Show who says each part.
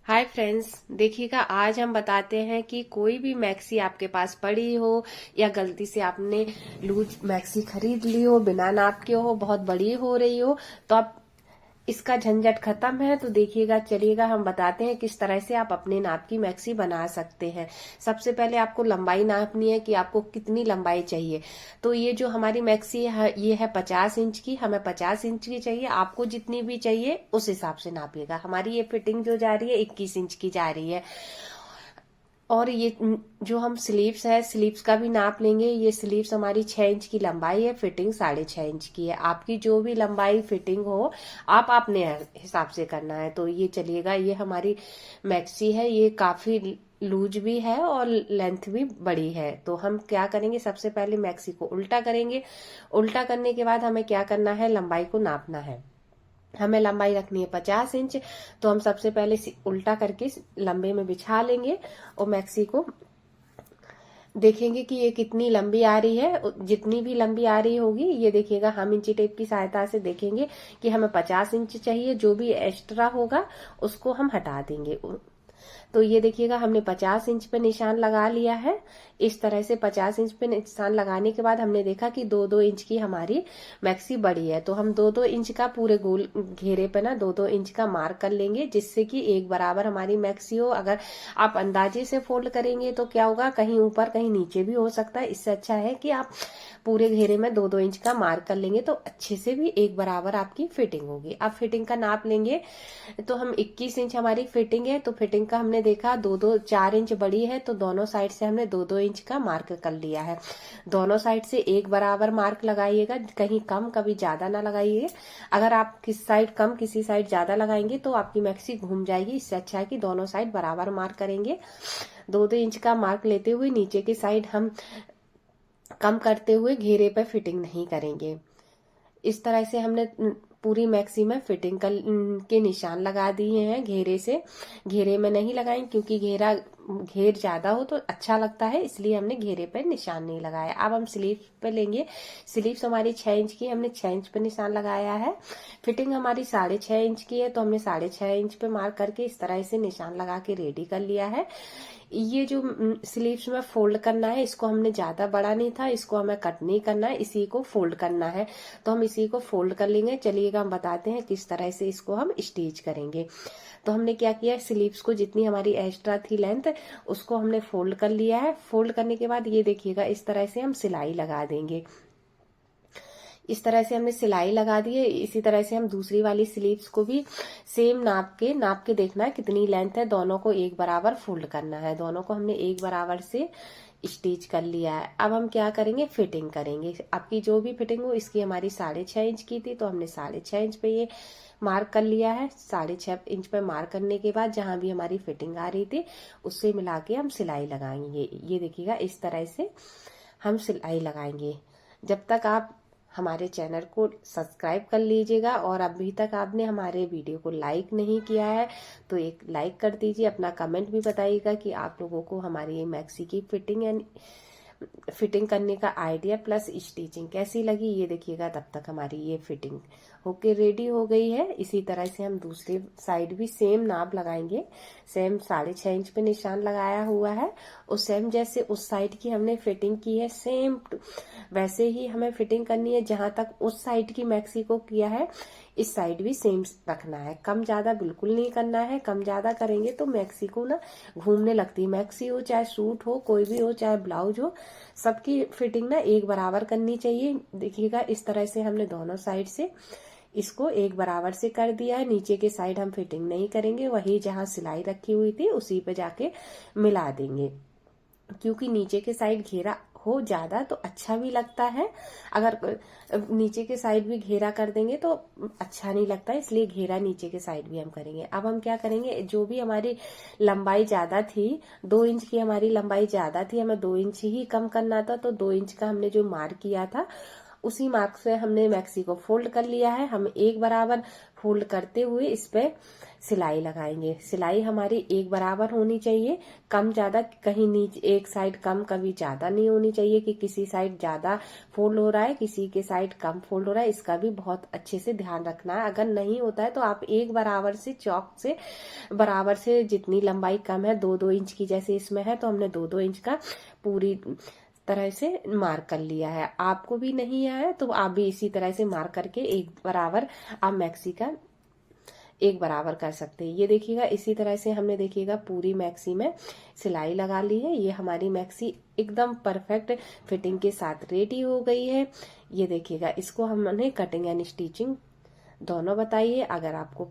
Speaker 1: Hi friends, देखिएगा आज हम बताते हैं कि कोई भी मैक्सी आपके पास पड़ी हो या गलती से आपने लूज मैक्सी खरीद ली हो, बिना नाप के हो, बहुत बड़ी हो रही हो, तो आप इसका झंझट खत्म है। तो देखिएगा, चलिएगा हम बताते हैं किस तरह से आप अपने नाप की मैक्सी बना सकते हैं। सबसे पहले आपको लंबाई नापनी है कि आपको कितनी लंबाई चाहिए। तो ये जो हमारी मैक्सी है ये है 50 इंच की, हमें 50 इंच की चाहिए। आपको जितनी भी चाहिए उस हिसाब से नापिएगा। हमारी ये फिटिंग जो जा रही है 21 इंच की जा रही है। और ये जो हम स्लीव्स है, स्लीव्स का भी नाप लेंगे। ये स्लीव्स हमारी 6 इंच की लंबाई है, फिटिंग 6.5 इंच की है। आपकी जो भी लंबाई फिटिंग हो आप अपने हिसाब से करना है। तो ये चलिएगा, ये हमारी मैक्सी है, ये काफी लूज भी है और लेंथ भी बड़ी है। तो हम क्या करेंगे, सबसे पहले मैक्सी को उल्टा करेंगे। उल्टा करने के बाद हमें क्या करना है, लंबाई को नापना है। हमें लंबाई रखनी है 50 इंच। तो हम सबसे पहले उल्टा करके लंबे में बिछा लेंगे और मैक्सी को देखेंगे कि ये कितनी लंबी आ रही है। जितनी भी लंबी आ रही होगी, ये देखिएगा हम इंची टेप की सहायता से देखेंगे कि हमें 50 इंच चाहिए। जो भी एक्स्ट्रा होगा उसको हम हटा देंगे। तो ये देखिएगा हमने 50 इंच पे निशान लगा लिया है। इस तरह से 50 इंच पे निशान लगाने के बाद हमने देखा कि 2-2 इंच की हमारी मैक्सी बड़ी है। तो हम 2-2 इंच का पूरे गोल घेरे पे ना 2-2 इंच का मार्क कर लेंगे, जिससे कि एक बराबर हमारी मैक्सी हो। अगर आप अंदाजे से फोल्ड करेंगे तो क्या होगा, कहीं ऊपर कहीं नीचे भी हो सकता है। इससे अच्छा है कि आप पूरे घेरे में 2-2 इंच का मार्क कर लेंगे, तो अच्छे से भी एक बराबर आपकी फिटिंग होगी। अब फिटिंग का नाप लेंगे। तो हम 21 इंच हमारी फिटिंग है, तो फिटिंग का हमने देखा 2-2 4 इंच बड़ी है, तो दोनों साइड से हमने 2-2 इंच का मार्क कर लिया है। दोनों साइड से एक बराबर मार्क लगाइएगा, कहीं कम कभी ज्यादा ना लगाइए। अगर आप किस साइड कम किसी साइड ज्यादा लगाएंगे तो आपकी मैक्सी घूम जाएगी। इससे अच्छा है कि दोनों साइड बराबर मार्क करेंगे। 2-2 इंच का मार्क लेते हुए नीचे की साइड हम कम करते हुए घेरे पर फिटिंग नहीं करेंगे। इस तरह से हमने पूरी मैक्सी में फिटिंग के निशान लगा दिए हैं घेरे से। घेरे में नहीं लगाएं क्योंकि घेर ज्यादा हो तो अच्छा लगता है, इसलिए हमने घेरे पे निशान नहीं लगाया। अब हम स्लीव पे लेंगे। स्लीव्स हमारी 6 इंच की, हमने 6 इंच पे निशान लगाया है। फिटिंग हमारी 6.5 इंच की है, तो हमने 6.5 इंच पे मार्क करके इस तरह से निशान लगा के रेडी कर लिया है। ये जो स्लीव्स में फोल्ड करना है, इसको हमने ज्यादा बड़ा नहीं था, इसको हमें कट नहीं करना है, इसी को फोल्ड करना है। तो हम इसी को फोल्ड कर लेंगे। चलिएगा हम बताते हैं किस तरह से इसको हम स्टिच करेंगे। तो हमने क्या किया, स्लीव्स को जितनी हमारी एक्स्ट्रा थी लेंथ, उसको हमने फोल्ड कर लिया है। फोल्ड करने के बाद ये देखिएगा इस तरह से हम सिलाई लगा देंगे। इस तरह से हमने सिलाई लगा दी है। इसी तरह से हम दूसरी वाली स्लीव्स को भी सेम नाप के देखना है कितनी लेंथ है। दोनों को एक बराबर फोल्ड करना है। दोनों को हमने एक बराबर से स्टिच कर लिया है। अब हम क्या करेंगे, फिटिंग करेंगे। आपकी जो भी फिटिंग हो, इसकी हमारी 6.5 इंच की थी, तो हमने 6.5 इंच पे ये मार्क कर लिया है। 6.5 इंच पे मार्क करने के बाद जहां भी हमारी फिटिंग आ रही थी उससे मिला के हम सिलाई लगाएंगे। ये देखिएगा इस तरह से हम सिलाई लगाएंगे। जब तक आप हमारे चैनल को सब्सक्राइब कर लीजिएगा, और अभी तक आपने हमारे वीडियो को लाइक नहीं किया है तो एक लाइक कर दीजिए। अपना कमेंट भी बताइएगा कि आप लोगों को हमारी ये मैक्सी की फिटिंग करने का आइडिया प्लस स्टिचिंग कैसी लगी। ये देखिएगा, तब तक हमारी ये फिटिंग होके रेडी हो गई है। इसी तरह से हम दूसरी साइड भी सेम नाप लगाएंगे। सेम 6.5 इंच पे निशान लगाया हुआ है, और सेम जैसे उस साइड की हमने फिटिंग की है, सेम वैसे ही हमें फिटिंग करनी है। जहां तक उस साइड की मैक्सी को किया है, इस साइड भी सेम रखना है। कम ज्यादा बिल्कुल नहीं करना है। कम ज्यादा करेंगे तो मैक्सी को ना घूमने लगती है। मैक्सी हो चाहे सूट हो, कोई भी हो, चाहे ब्लाउज हो, सबकी फिटिंग ना एक बराबर करनी चाहिए। देखिएगा इस तरह से हमने दोनों साइड से इसको एक बराबर से कर दिया है। नीचे के साइड हम फिटिंग नहीं करेंगे, वही जहां सिलाई रखी हुई थी उसी पे जाके मिला देंगे। क्योंकि नीचे के साइड घेरा हो ज्यादा तो अच्छा भी लगता है। अगर नीचे के साइड भी घेरा कर देंगे तो अच्छा नहीं लगता है, इसलिए घेरा नीचे के साइड भी हम करेंगे। अब हम क्या करेंगे, जो भी हमारी लंबाई ज्यादा थी, 2 इंच की हमारी लंबाई ज्यादा थी, हमें 2 इंच ही कम करना था, तो 2 इंच का हमने जो मार्क किया था उसी मार्क से हमने मैक्सी को फोल्ड कर लिया है। हम एक बराबर फोल्ड करते हुए इस पे सिलाई लगाएंगे। सिलाई हमारी एक बराबर होनी चाहिए, कम ज्यादा कहीं नीचे एक साइड कम कभी ज्यादा नहीं होनी चाहिए कि किसी साइड ज्यादा फोल्ड हो रहा है किसी के साइड कम फोल्ड हो रहा है। इसका भी बहुत अच्छे से ध्यान रखना है। अगर नहीं होता है तो आप एक बराबर से चौक से बराबर से जितनी लंबाई कम है 2-2 इंच की जैसे इसमें है तो हमने 2-2 इंच का पूरी तरह से मार्क कर लिया है। आपको भी नहीं आया तो आप भी इसी तरह से मार्क करके एक बराबर आप मैक्सी का एक बराबर कर सकते हैं। ये देखिएगा इसी तरह से हमने देखिएगा पूरी मैक्सी में सिलाई लगा ली है। ये हमारी मैक्सी एकदम परफेक्ट फिटिंग के साथ रेडी हो गई है। ये देखिएगा इसको हमने कटिंग एंड स्टिचिंग दोनों बताइए। अगर आपको